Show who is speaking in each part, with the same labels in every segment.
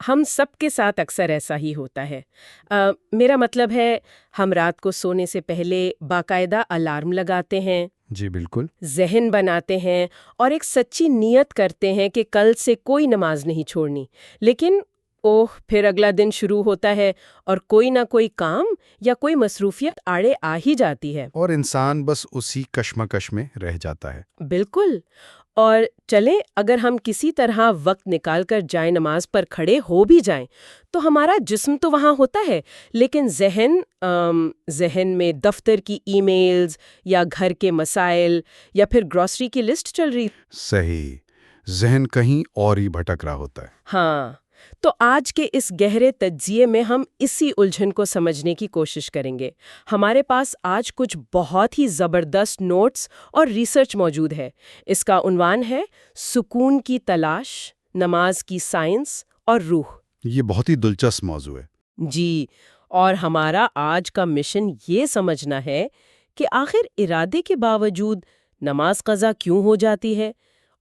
Speaker 1: ہم سب کے ساتھ اکثر ایسا ہی ہوتا ہے۔ میرا مطلب ہے ہم رات کو سونے سے پہلے باقاعدہ الارم لگاتے ہیں،
Speaker 2: جی بالکل۔
Speaker 1: ذہن بناتے ہیں اور ایک سچی نیت کرتے ہیں کہ کل سے کوئی نماز نہیں چھوڑنی، لیکن پھر اگلا دن شروع ہوتا ہے اور کوئی نہ کوئی کام یا کوئی مصروفیت آڑے آ ہی جاتی ہے۔
Speaker 2: اور انسان بس اسی کشمکش میں رہ جاتا ہے۔
Speaker 1: بالکل۔ اور چلیں اگر ہم کسی طرح وقت نکال کر جائے نماز پر کھڑے ہو بھی جائیں تو ہمارا جسم تو وہاں ہوتا ہے، لیکن ذہن میں دفتر کی ای میلز یا گھر کے مسائل یا پھر گروسری کی لسٹ چل رہی۔
Speaker 2: صحیح، ذہن کہیں اور ہی بھٹک رہا ہوتا ہے۔
Speaker 1: ہاں، تو آج کے اس گہرے تجزیے میں ہم اسی الجھن کو سمجھنے کی کوشش کریں گے۔ ہمارے پاس آج کچھ بہت ہی زبردست نوٹس اور ریسرچ موجود ہے۔ اس کا عنوان ہے سکون کی تلاش، نماز کی سائنس اور روح۔
Speaker 2: یہ بہت ہی دلچسپ موضوع ہے۔
Speaker 1: جی، اور ہمارا آج کا مشن یہ سمجھنا ہے کہ آخر ارادے کے باوجود نماز قضا کیوں ہو جاتی ہے،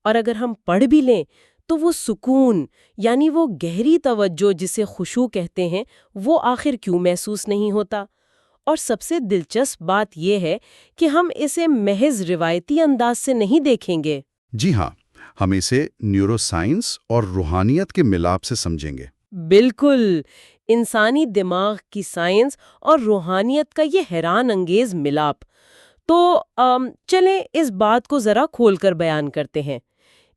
Speaker 1: اور اگر ہم پڑھ بھی لیں تو وہ سکون یعنی وہ گہری توجہ جسے خشوع کہتے ہیں وہ آخر کیوں محسوس نہیں ہوتا۔ اور سب سے دلچسپ بات یہ ہے کہ ہم اسے محض روایتی انداز سے نہیں دیکھیں گے۔
Speaker 2: جی ہاں، ہم اسے نیورو سائنس اور روحانیت کے ملاپ سے سمجھیں گے۔
Speaker 1: بالکل، انسانی دماغ کی سائنس اور روحانیت کا یہ حیران انگیز ملاپ۔ تو چلیں اس بات کو ذرا کھول کر بیان کرتے ہیں۔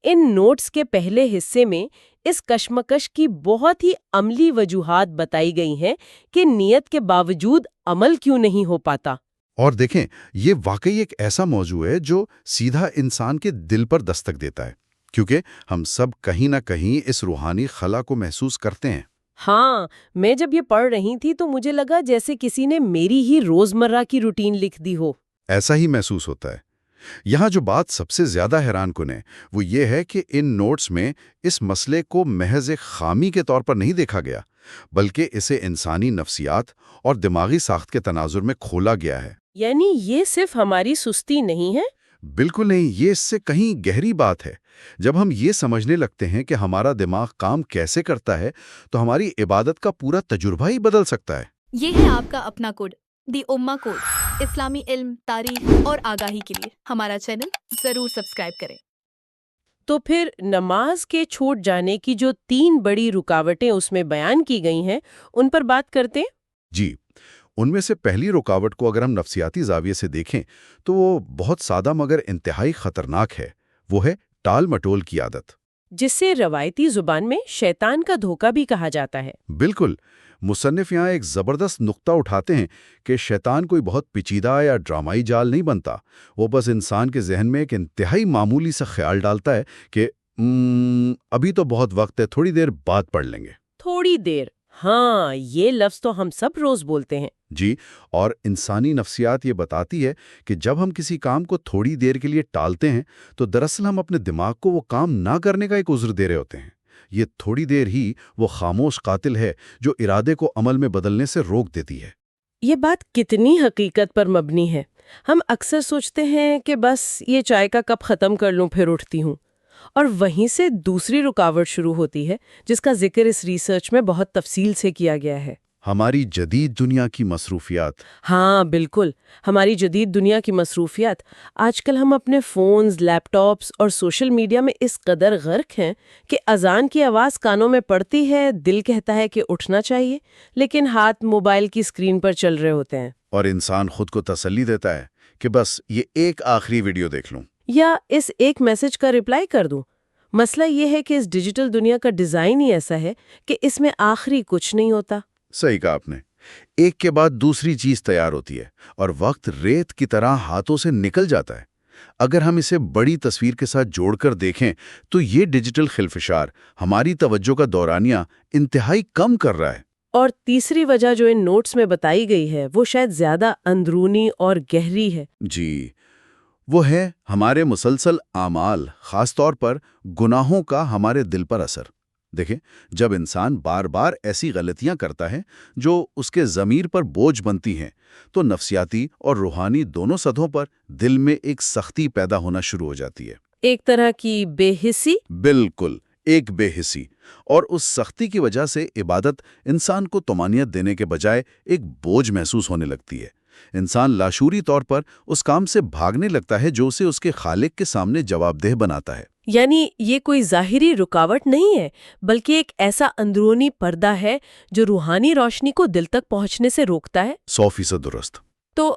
Speaker 1: ان نوٹس کے پہلے حصے میں اس کشمکش کی بہت ہی عملی وجوہات بتائی گئی ہیں کہ نیت کے باوجود عمل کیوں نہیں ہو پاتا۔
Speaker 2: اور دیکھیں، یہ واقعی ایک ایسا موضوع ہے جو سیدھا انسان کے دل پر دستک دیتا ہے، کیونکہ ہم سب کہیں نہ کہیں اس روحانی خلا کو محسوس کرتے ہیں۔
Speaker 1: ہاں، میں جب یہ پڑھ رہی تھی تو مجھے لگا جیسے کسی نے میری ہی روزمرہ کی روٹین لکھ دی ہو۔
Speaker 2: ایسا ہی محسوس ہوتا ہے۔ یہاں جو بات سب سے زیادہ حیران کن ہے وہ یہ ہے کہ ان نوٹس میں اس مسئلے کو محض ایک خامی کے طور پر نہیں دیکھا گیا، بلکہ اسے انسانی نفسیات اور دماغی ساخت کے تناظر میں کھولا گیا ہے۔
Speaker 1: یعنی یہ صرف ہماری سستی نہیں ہے؟
Speaker 2: بالکل نہیں، یہ اس سے کہیں گہری بات ہے۔ جب ہم یہ سمجھنے لگتے ہیں کہ ہمارا دماغ کام کیسے کرتا ہے تو ہماری عبادت کا پورا تجربہ ہی بدل سکتا ہے۔
Speaker 3: یہ ہے آپ کا اپنا کوڈ، دی امہ کوڈ، اسلامی علم، تاریخ اور آگاہی کے لیے ہمارا چینل ضرور سبسکرائب کریں۔
Speaker 1: تو پھر نماز کے چھوٹ جانے کی جو 3 بڑی رکاوٹیں اس میں بیان کی گئی ہیں ان پر بات کرتے ہیں۔
Speaker 2: جی، ان میں سے پہلی رکاوٹ کو اگر ہم نفسیاتی زاویے سے دیکھیں تو وہ بہت سادہ مگر انتہائی خطرناک ہے۔ وہ ہے ٹال مٹول کی عادت،
Speaker 1: جسے روایتی زبان میں شیطان کا دھوکہ بھی کہا جاتا ہے۔
Speaker 2: بالکل۔ مصنف یہاں ایک زبردست نقطہ اٹھاتے ہیں کہ شیطان کوئی بہت پیچیدہ یا ڈرامائی جال نہیں بنتا، وہ بس انسان کے ذہن میں ایک انتہائی معمولی سا خیال ڈالتا ہے کہ ابھی تو بہت وقت ہے، تھوڑی دیر بعد پڑھ لیں گے۔
Speaker 1: تھوڑی دیر، ہاں، یہ لفظ تو ہم سب روز بولتے ہیں۔
Speaker 2: جی، اور انسانی نفسیات یہ بتاتی ہے کہ جب ہم کسی کام کو تھوڑی دیر کے لیے ٹالتے ہیں تو دراصل ہم اپنے دماغ کو وہ کام نہ کرنے کا ایک عذر دے رہے ہوتے ہیں۔ یہ تھوڑی دیر ہی وہ خاموش قاتل ہے جو ارادے کو عمل میں بدلنے سے روک دیتی ہے۔
Speaker 1: یہ بات کتنی حقیقت پر مبنی ہے۔ ہم اکثر سوچتے ہیں کہ بس یہ چائے کا کپ ختم کر لوں پھر اٹھتی ہوں، اور وہیں سے دوسری رکاوٹ شروع ہوتی ہے جس کا ذکر اس ریسرچ میں بہت تفصیل سے کیا گیا ہے۔
Speaker 2: ہماری جدید دنیا کی مصروفیات۔
Speaker 1: ہاں بالکل، ہماری جدید دنیا کی مصروفیات۔ آج کل ہم اپنے فونز، لیپ ٹاپس اور سوشل میڈیا میں اس قدر غرق ہیں کہ اذان کی آواز کانوں میں پڑتی ہے، دل کہتا ہے کہ اٹھنا چاہیے، لیکن ہاتھ موبائل کی اسکرین پر چل رہے ہوتے ہیں۔
Speaker 2: اور انسان خود کو تسلی دیتا ہے کہ بس یہ ایک آخری ویڈیو دیکھ لوں،
Speaker 1: یا اس ایک میسج کا رپلائی کر دوں۔ مسئلہ یہ ہے کہ اس ڈیجیٹل دنیا کا ڈیزائن ہی ایسا ہے کہ اس میں آخری کچھ نہیں ہوتا۔
Speaker 2: صحیح کہا آپ نے۔ ایک کے بعد دوسری چیز تیار ہوتی ہے اور وقت ریت کی طرح ہاتھوں سے نکل جاتا ہے۔ اگر ہم اسے بڑی تصویر کے ساتھ جوڑ کر دیکھیں تو یہ ڈیجیٹل خلفشار ہماری توجہ کا دورانیہ انتہائی کم کر رہا ہے۔
Speaker 1: اور تیسری وجہ جو ان نوٹس میں بتائی گئی ہے وہ شاید زیادہ اندرونی اور گہری ہے۔
Speaker 2: جی، وہ ہے ہمارے مسلسل اعمال، خاص طور پر گناہوں کا ہمارے دل پر اثر۔ دیکھیں، جب انسان بار بار ایسی غلطیاں کرتا ہے جو اس کے ضمیر پر بوجھ بنتی ہیں تو نفسیاتی اور روحانی دونوں سطحوں پر دل میں ایک سختی پیدا ہونا شروع ہو جاتی ہے۔
Speaker 1: ایک طرح کی بے حسی۔
Speaker 2: بالکل، ایک بے حسی، اور اس سختی کی وجہ سے عبادت انسان کو طمانینت دینے کے بجائے ایک بوجھ محسوس ہونے لگتی ہے۔ انسان لاشعوری طور پر اس کام سے بھاگنے لگتا ہے جو اسے اس کے خالق کے سامنے جواب دہ بناتا ہے۔
Speaker 1: یعنی یہ کوئی ظاہری رکاوٹ نہیں ہے، بلکہ ایک ایسا اندرونی پردہ ہے جو روحانی روشنی کو دل تک پہنچنے سے روکتا ہے۔
Speaker 2: 100% درست۔
Speaker 1: تو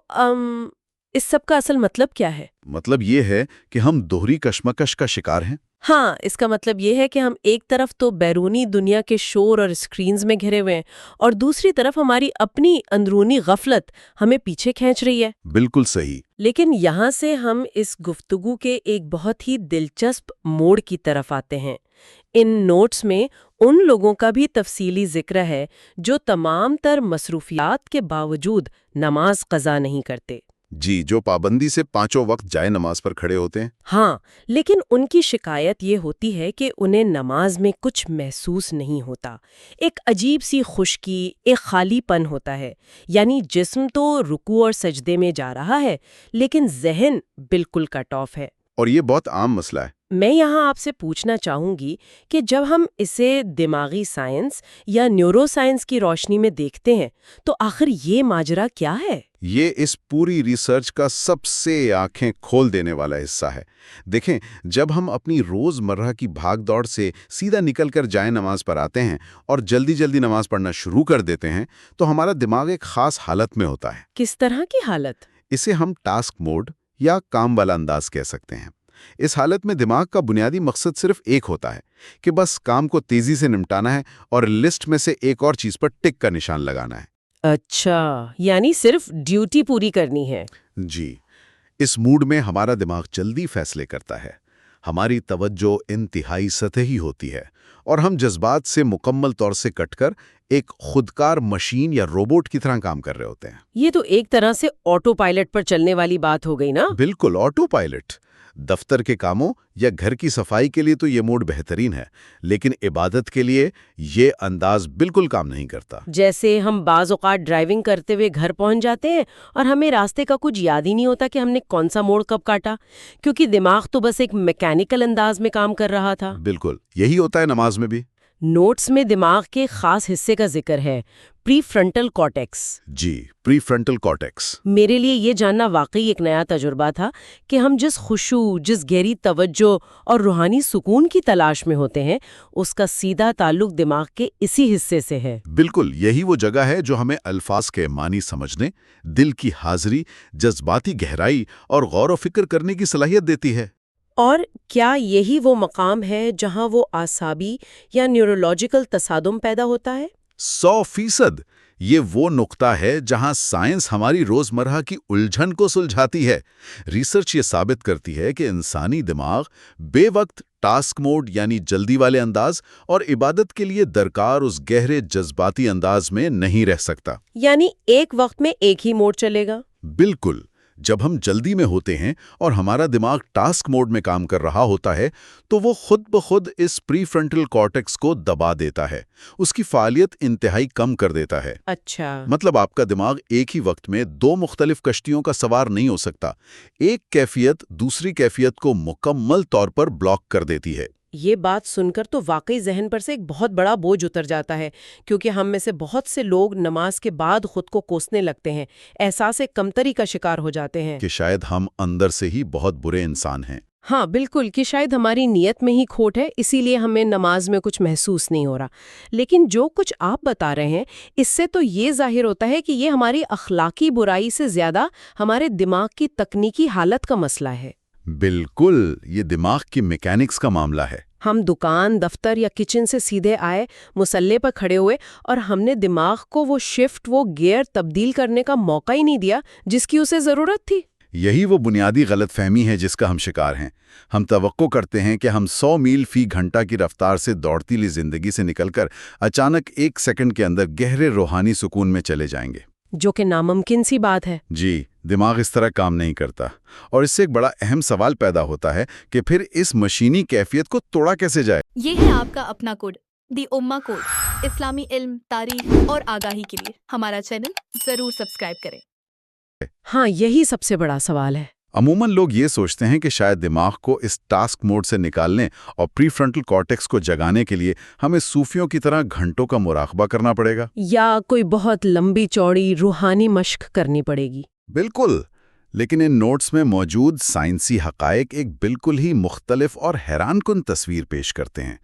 Speaker 1: اس سب کا اصل مطلب کیا ہے؟
Speaker 2: مطلب یہ ہے کہ ہم دوہری کشمکش کا شکار ہیں۔
Speaker 1: ہاں، اس کا مطلب یہ ہے کہ ہم ایک طرف تو بیرونی دنیا کے شور اور اسکرینز میں گھرے ہوئے ہیں، اور دوسری طرف ہماری اپنی اندرونی غفلت ہمیں پیچھے کھینچ رہی ہے۔
Speaker 2: بالکل صحیح۔
Speaker 1: لیکن یہاں سے ہم اس گفتگو کے ایک بہت ہی دلچسپ موڑ کی طرف آتے ہیں۔ ان نوٹس میں ان لوگوں کا بھی تفصیلی ذکر ہے جو تمام تر مصروفیات کے باوجود نماز قضا نہیں کرتے۔
Speaker 2: جی، جو پابندی سے 5 وقت جائے نماز پر کھڑے ہوتے ہیں۔
Speaker 1: ہاں، لیکن ان کی شکایت یہ ہوتی ہے کہ انہیں نماز میں کچھ محسوس نہیں ہوتا۔ ایک عجیب سی خشکی، ایک خالی پن ہوتا ہے۔ یعنی جسم تو رکوع اور سجدے میں جا رہا ہے، لیکن ذہن بالکل کٹ آف ہے۔
Speaker 2: اور یہ بہت عام مسئلہ ہے۔
Speaker 1: میں یہاں آپ سے پوچھنا چاہوں گی کہ جب ہم اسے دماغی سائنس یا نیورو سائنس کی روشنی میں دیکھتے ہیں تو آخر یہ ماجرا کیا ہے؟
Speaker 2: یہ اس پوری ریسرچ کا سب سے آنکھیں کھول دینے والا حصہ ہے۔ دیکھیں، جب ہم اپنی روز مرہ کی بھاگ دوڑ سے سیدھا نکل کر جائے نماز پر آتے ہیں اور جلدی جلدی نماز پڑھنا شروع کر دیتے ہیں تو ہمارا دماغ ایک خاص حالت میں ہوتا ہے۔
Speaker 1: کس طرح کی حالت؟
Speaker 2: اسے ہم ٹاسک موڈ یا کام والا انداز کہہ سکتے ہیں۔ اس حالت میں دماغ کا بنیادی مقصد صرف ایک ہوتا ہے کہ بس کام کو تیزی سے نمٹانا ہے اور لسٹ میں سے ایک اور چیز پر ٹک کا نشان لگانا ہے۔
Speaker 1: اچھا، یعنی صرف ڈیوٹی پوری کرنی ہے۔
Speaker 2: جی، اس موڈ میں ہمارا دماغ جلدی فیصلے کرتا ہے، ہماری توجہ انتہائی سطحی ہوتی ہے، اور ہم جذبات سے مکمل طور سے کٹ کر ایک خودکار مشین یا روبوٹ کی طرح کام کر رہے ہوتے ہیں۔
Speaker 1: یہ تو ایک طرح سے آٹو پائلٹ پر چلنے والی بات ہو گئی نا؟
Speaker 2: بالکل، آٹو پائلٹ۔ دفتر کے کاموں یا گھر کی صفائی کے لیے تو یہ موڈ بہترین ہے، لیکن عبادت کے لیے یہ انداز بالکل کام نہیں کرتا۔
Speaker 1: جیسے ہم بعض اوقات ڈرائیونگ کرتے ہوئے گھر پہنچ جاتے ہیں اور ہمیں راستے کا کچھ یاد ہی نہیں ہوتا کہ ہم نے کون سا موڑ کب کاٹا، کیونکہ دماغ تو بس ایک میکینیکل انداز میں کام کر رہا تھا۔
Speaker 2: بالکل یہی ہوتا ہے نماز میں بھی۔
Speaker 1: نوٹس میں دماغ کے خاص حصے کا ذکر ہے، پری فرنٹل کارٹیکس۔
Speaker 2: جی، پری فرنٹل کارٹیکس۔
Speaker 1: میرے لیے یہ جاننا واقعی ایک نیا تجربہ تھا کہ ہم جس خشوع، جس گہری توجہ اور روحانی سکون کی تلاش میں ہوتے ہیں، اس کا سیدھا تعلق دماغ کے اسی حصے سے ہے۔
Speaker 2: بالکل یہی وہ جگہ ہے جو ہمیں الفاظ کے معنی سمجھنے، دل کی حاضری، جذباتی گہرائی اور غور و فکر کرنے کی صلاحیت دیتی ہے۔
Speaker 1: اور کیا یہی وہ مقام ہے جہاں وہ اعصابی یا نیورولوجیکل تصادم پیدا ہوتا ہے؟
Speaker 2: 100%۔ یہ وہ نقطہ ہے جہاں سائنس ہماری روزمرہ کی الجھن کو سلجھاتی ہے۔ ریسرچ یہ ثابت کرتی ہے کہ انسانی دماغ بے وقت ٹاسک موڈ یعنی جلدی والے انداز اور عبادت کے لیے درکار اس گہرے جذباتی انداز میں نہیں رہ سکتا۔
Speaker 1: یعنی ایک وقت میں ایک ہی موڈ چلے گا؟
Speaker 2: بالکل۔ جب ہم جلدی میں ہوتے ہیں اور ہمارا دماغ ٹاسک موڈ میں کام کر رہا ہوتا ہے تو وہ خود بخود اس پری فرنٹل کارٹیکس کو دبا دیتا ہے، اس کی فعالیت انتہائی کم کر دیتا ہے۔
Speaker 1: اچھا،
Speaker 2: مطلب آپ کا دماغ ایک ہی وقت میں 2 مختلف کشتیوں کا سوار نہیں ہو سکتا۔ ایک کیفیت دوسری کیفیت کو مکمل طور پر بلاک کر دیتی ہے۔
Speaker 1: یہ بات سن کر تو واقعی ذہن پر سے ایک بہت بڑا بوجھ اتر جاتا ہے، کیونکہ ہم میں سے بہت سے لوگ نماز کے بعد خود کو کوسنے لگتے ہیں، احساس کمتری کا شکار ہو جاتے ہیں
Speaker 2: کہ شاید ہم اندر سے ہی بہت برے انسان ہیں۔
Speaker 1: ہاں بالکل، کہ شاید ہماری نیت میں ہی کھوٹ ہے، اسی لیے ہمیں نماز میں کچھ محسوس نہیں ہو رہا۔ لیکن جو کچھ آپ بتا رہے ہیں اس سے تو یہ ظاہر ہوتا ہے کہ یہ ہماری اخلاقی برائی سے زیادہ ہمارے دماغ کی تکنیکی حالت کا مسئلہ ہے۔
Speaker 2: بالکل، یہ دماغ کی میکینکس کا معاملہ ہے۔
Speaker 1: ہم دکان، دفتر یا کچن سے سیدھے آئے، مصلے پر کھڑے ہوئے اور ہم نے دماغ کو وہ شفٹ، وہ گیئر تبدیل کرنے کا موقع ہی نہیں دیا جس کی اسے ضرورت تھی۔
Speaker 2: یہی وہ بنیادی غلط فہمی ہے جس کا ہم شکار ہیں۔ ہم توقع کرتے ہیں کہ ہم 100 میل فی گھنٹہ کی رفتار سے دوڑتی لی زندگی سے نکل کر اچانک 1 سیکنڈ کے اندر گہرے روحانی سکون میں چلے جائیں گے،
Speaker 1: جو کہ ناممکن سی بات ہے۔
Speaker 2: جی، دماغ اس طرح کام نہیں کرتا، اور اس سے ایک بڑا اہم سوال پیدا ہوتا ہے کہ پھر اس مشینی کیفیت کو توڑا کیسے جائے؟
Speaker 3: یہ ہے آپ کا اپنا کوڈ، دی اما کوڈ، اسلامی علم، تاریخ اور آگاہی کے لیے ہمارا چینل ضرور سبسکرائب کریں۔
Speaker 1: ہاں، یہی سب سے بڑا سوال ہے۔
Speaker 2: عموماً لوگ یہ سوچتے ہیں کہ شاید دماغ کو اس ٹاسک موڈ سے نکالنے اور پری فرنٹل کارٹیکس کو جگانے کے لیے ہمیں صوفیوں کی طرح گھنٹوں کا مراقبہ کرنا پڑے گا۔
Speaker 1: یا کوئی بہت لمبی چوڑی روحانی مشق کرنی پڑے گی۔
Speaker 2: بالکل، لیکن ان نوٹس میں موجود سائنسی حقائق ایک بالکل ہی مختلف اور حیران کن تصویر پیش کرتے ہیں۔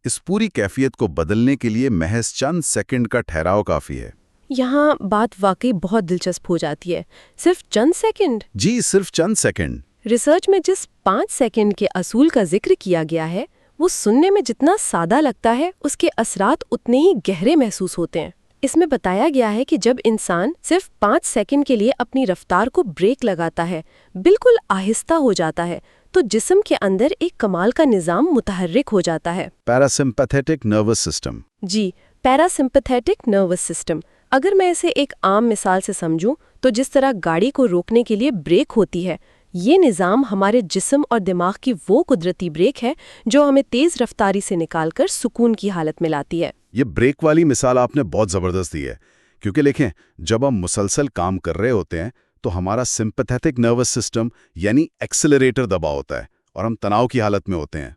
Speaker 2: اس پوری کیفیت کو بدلنے کے لیے محض چند سیکنڈ کا ٹھہراؤ کافی ہے۔
Speaker 1: یہاں بات واقعی بہت دلچسپ ہو جاتی ہے۔ صرف چند سیکنڈ؟
Speaker 2: جی، صرف چند سیکنڈ۔
Speaker 1: ریسرچ میں جس 5 سیکنڈ کے اصول کا ذکر کیا گیا ہے وہ سننے میں جتنا سادہ لگتا ہے اس کے اثرات اتنے ہی گہرے محسوس ہوتے ہیں۔ اس میں بتایا گیا ہے کہ جب انسان صرف 5 سیکنڈ کے لیے اپنی رفتار کو بریک لگاتا ہے، بالکل آہستہ ہو جاتا ہے، تو جسم کے اندر ایک کمال کا نظام متحرک ہو جاتا ہے۔
Speaker 2: پیراسمپیتھیٹک نروس سسٹم۔
Speaker 1: جی، پیراسمپیتھیٹک نروس سسٹم۔ اگر میں اسے ایک عام مثال سے سمجھوں تو جس طرح گاڑی کو روکنے کے لیے بریک ہوتی ہے، یہ نظام ہمارے جسم اور دماغ کی وہ قدرتی بریک ہے جو ہمیں تیز رفتاری سے نکال کر سکون کی حالت میں لاتی ہے۔
Speaker 2: یہ بریک والی مثال آپ نے بہت زبردست دی ہے، کیونکہ دیکھیں، جب ہم مسلسل کام کر رہے ہوتے ہیں تو ہمارا سمپیتھیٹک نروس سسٹم یعنی ایکسلریٹر دبا ہوتا ہے اور ہم تناؤ کی حالت میں ہوتے ہیں۔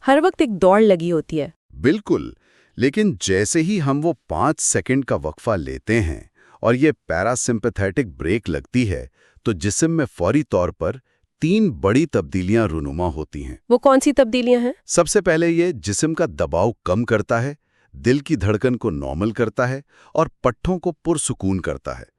Speaker 1: ہر وقت ایک دوڑ لگی ہوتی ہے۔
Speaker 2: بالکل، لیکن جیسے ہی ہم وہ 5 سیکنڈ کا وقفہ لیتے ہیں اور یہ پیراسمپیتھیٹک بریک لگتی ہے تو جسم میں فوری طور پر 3 بڑی تبدیلیاں رونما ہوتی ہیں۔
Speaker 1: وہ کون سی تبدیلیاں ہیں؟
Speaker 2: سب سے پہلے یہ جسم کا دباؤ کم کرتا ہے، دل کی دھڑکن کو نارمل کرتا ہے اور پٹھوں کو پرسکون کرتا ہے۔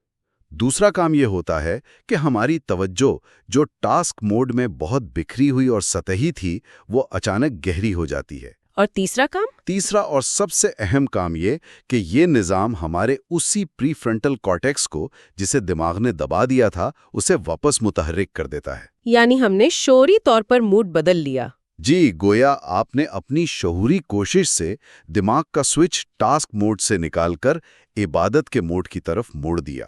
Speaker 2: دوسرا کام یہ ہوتا ہے کہ ہماری توجہ جو ٹاسک موڈ میں بہت بکھری ہوئی اور سطحی تھی وہ اچانک گہری ہو جاتی ہے۔
Speaker 1: اور تیسرا کام؟
Speaker 2: تیسرا اور سب سے اہم کام یہ کہ یہ نظام ہمارے اسی پری فرنٹل کارٹیکس کو جسے دماغ نے دبا دیا تھا اسے واپس متحرک کر دیتا ہے۔
Speaker 1: یعنی ہم نے شعوری طور پر موڈ بدل لیا۔
Speaker 2: جی، گویا آپ نے اپنی شعوری کوشش سے دماغ کا سوئچ ٹاسک موڈ سے نکال کر عبادت کے موڈ کی طرف موڑ دیا،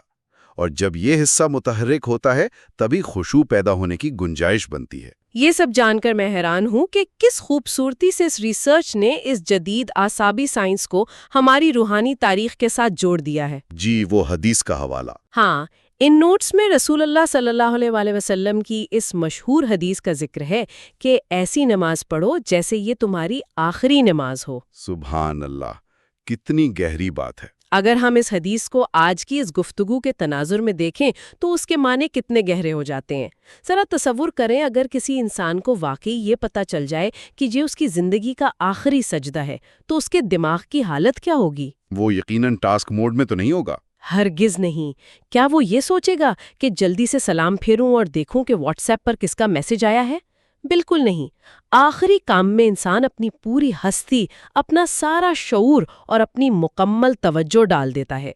Speaker 2: اور جب یہ حصہ متحرک ہوتا ہے تبھی خشوع پیدا ہونے کی گنجائش بنتی ہے۔
Speaker 1: یہ سب جان کر میں حیران ہوں کہ کس خوبصورتی سے اس ریسرچ نے اس جدید اعصابی سائنس کو ہماری روحانی تاریخ کے ساتھ جوڑ دیا ہے۔
Speaker 2: جی، وہ حدیث کا حوالہ۔
Speaker 1: ہاں، ان نوٹس میں رسول اللہ صلی اللہ علیہ وآلہ وسلم کی اس مشہور حدیث کا ذکر ہے کہ ایسی نماز پڑھو جیسے یہ تمہاری آخری نماز ہو۔
Speaker 2: سبحان اللہ، کتنی گہری بات ہے۔
Speaker 1: اگر ہم اس حدیث کو آج کی اس گفتگو کے تناظر میں دیکھیں تو اس کے معنی کتنے گہرے ہو جاتے ہیں۔ ذرا تصور کریں اگر کسی انسان کو واقعی یہ پتہ چل جائے کہ یہ اس کی زندگی کا آخری سجدہ ہے تو اس کے دماغ کی حالت کیا ہوگی؟
Speaker 2: وہ یقیناً ٹاسک موڈ میں تو نہیں ہوگا۔
Speaker 1: ہرگز نہیں۔ کیا وہ یہ سوچے گا کہ جلدی سے سلام پھیروں اور دیکھوں کہ واٹس ایپ پر کس کا میسج آیا ہے؟ بالکل نہیں۔ آخری کام میں انسان اپنی پوری ہستی، اپنا سارا شعور اور اپنی مکمل توجہ ڈال دیتا ہے۔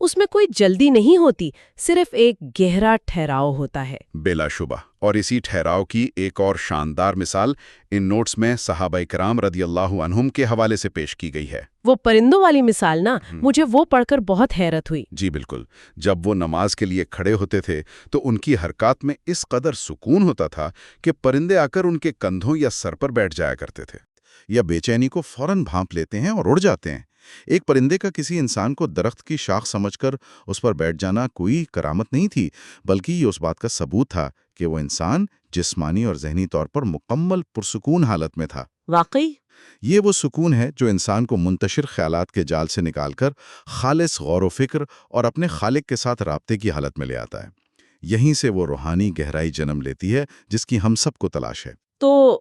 Speaker 1: اس میں کوئی جلدی نہیں ہوتی، صرف ایک گہرا ٹھہراؤ ہوتا ہے۔
Speaker 2: بلا شبہ، اور اسی ٹھہراؤ کی ایک اور شاندار مثال ان نوٹس میں صحابہ کرام رضی اللہ عنہم کے حوالے سے پیش کی گئی ہے۔
Speaker 1: وہ پرندوں والی مثال نا، مجھے وہ پڑھ کر بہت حیرت ہوئی۔
Speaker 2: جی بالکل، جب وہ نماز کے لیے کھڑے ہوتے تھے تو ان کی حرکات میں اس قدر سکون ہوتا تھا کہ پرندے آ کر ان کے کندھوں یا سر پر بیٹھ جایا کرتے تھے، یا بے چینی کو فوراً بھانپ لیتے ہیں اور اڑ جاتے ہیں۔ ایک پرندے کا کسی انسان کو درخت کی شاخ سمجھ کر اس پر بیٹھ جانا کوئی کرامت نہیں تھی، بلکہ یہ اس بات کا ثبوت تھا کہ وہ انسان جسمانی اور ذہنی طور پر مکمل پرسکون حالت میں تھا۔
Speaker 1: واقعی
Speaker 2: یہ وہ سکون ہے جو انسان کو منتشر خیالات کے جال سے نکال کر خالص غور و فکر اور اپنے خالق کے ساتھ رابطے کی حالت میں لے آتا ہے۔ یہیں سے وہ روحانی گہرائی جنم لیتی ہے جس کی ہم سب کو تلاش ہے۔
Speaker 1: تو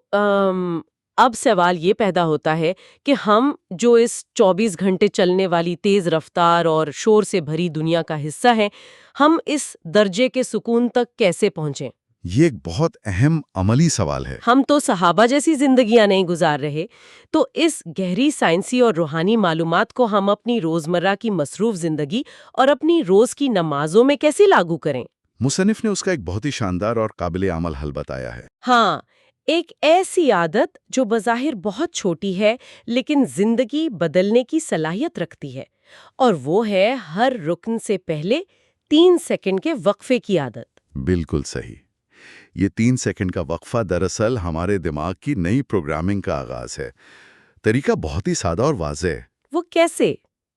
Speaker 1: اب سوال یہ پیدا ہوتا ہے کہ ہم جو اس 24 گھنٹے چلنے والی تیز رفتار اور شور سے بھری دنیا کا حصہ ہیں، ہم اس درجے کے سکون تک کیسے پہنچیں؟
Speaker 2: یہ ایک بہت اہم عملی سوال ہے۔
Speaker 1: ہم تو صحابہ جیسی زندگیاں نہیں گزار رہے، تو اس گہری سائنسی اور روحانی معلومات کو ہم اپنی روزمرہ کی مصروف زندگی اور اپنی روز کی نمازوں میں کیسے لاگو کریں؟
Speaker 2: مصنف نے اس کا ایک بہت ہی شاندار اور قابل عمل حل بتایا ہے۔
Speaker 1: ہاں، ایک ایسی عادت جو بظاہر بہت چھوٹی ہے لیکن زندگی بدلنے کی صلاحیت رکھتی ہے، اور وہ ہے ہر رکن سے پہلے 3 سیکنڈ کے وقفے کی عادت۔
Speaker 2: بالکل صحیح۔ یہ 3 سیکنڈ کا وقفہ دراصل ہمارے دماغ کی نئی پروگرامنگ کا آغاز ہے۔ طریقہ بہت ہی سادہ اور واضح ہے۔
Speaker 1: وہ کیسے؟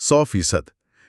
Speaker 2: 100%।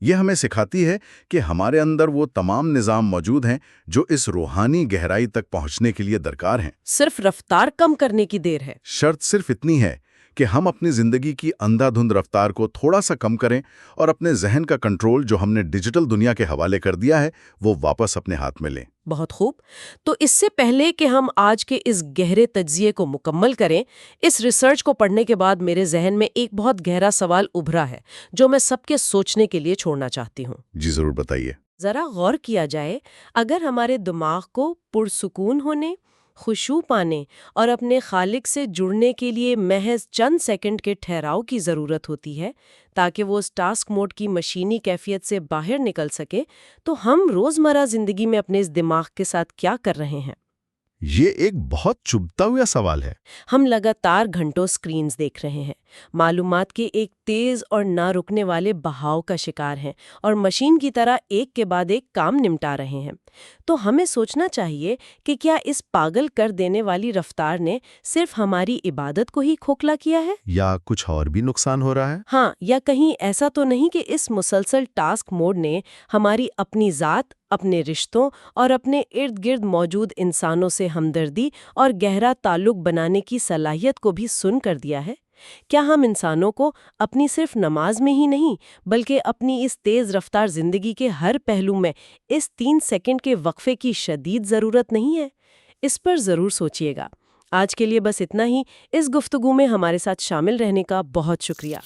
Speaker 2: یہ ہمیں سکھاتی ہے کہ ہمارے اندر وہ تمام نظام موجود ہیں جو اس روحانی گہرائی تک پہنچنے کے لیے درکار ہیں۔
Speaker 1: صرف رفتار کم کرنے کی دیر ہے۔
Speaker 2: شرط صرف اتنی ہے کہ ہم اپنی زندگی کی اندھا دھند رفتار کو تھوڑا سا کم کریں اور اپنے ذہن کا کنٹرول جو ہم نے ڈیجیٹل دنیا کے حوالے کر دیا ہے وہ واپس اپنے ہاتھ میں لیں۔
Speaker 1: بہت خوب۔ تو اس سے پہلے کہ ہم آج کے اس گہرے تجزیے کو مکمل کریں، اس ریسرچ کو پڑھنے کے بعد میرے ذہن میں ایک بہت گہرا سوال ابھرا ہے جو میں سب کے سوچنے کے لیے چھوڑنا چاہتی ہوں۔
Speaker 2: جی ضرور بتائیے۔
Speaker 1: ذرا غور کیا جائے، اگر ہمارے دماغ کو پرسکون ہونے، خشوع پانے اور اپنے خالق سے جڑنے کے لیے محض چند سیکنڈ کے ٹھہراؤ کی ضرورت ہوتی ہے تاکہ وہ اس ٹاسک موڈ کی مشینی کیفیت سے باہر نکل سکے، تو ہم روزمرہ زندگی میں اپنے اس دماغ کے ساتھ کیا کر رہے ہیں؟
Speaker 2: یہ ایک بہت چبھتا ہوا سوال ہے۔
Speaker 1: ہم لگاتار گھنٹوں سکرینز دیکھ رہے ہیں، معلومات کے ایک تیز اور نہ رکنے والے بہاؤ کا شکار ہیں اور مشین کی طرح ایک کے بعد ایک کام نمٹا رہے ہیں۔ تو ہمیں سوچنا چاہیے کہ کیا اس پاگل کر دینے والی رفتار نے صرف ہماری عبادت کو ہی کھوکھلا کیا ہے؟
Speaker 2: یا کچھ اور بھی نقصان ہو رہا ہے؟
Speaker 1: ہاں، یا کہیں ایسا تو نہیں کہ اس مسلسل ٹاسک موڈ نے ہماری اپنی ذات، اپنے رشتوں اور اپنے ارد گرد موجود انسانوں سے ہمدردی اور گہرا تعلق بنانے کی صلاحیت کو بھی سن کر دیا ہے؟ کیا ہم انسانوں کو اپنی صرف نماز میں ہی نہیں بلکہ اپنی اس تیز رفتار زندگی کے ہر پہلو میں اس 3 سیکنڈ کے وقفے کی شدید ضرورت نہیں ہے؟ اس پر ضرور سوچیے گا۔ آج کے لیے بس اتنا ہی۔ اس گفتگو میں ہمارے ساتھ شامل رہنے کا بہت شکریہ۔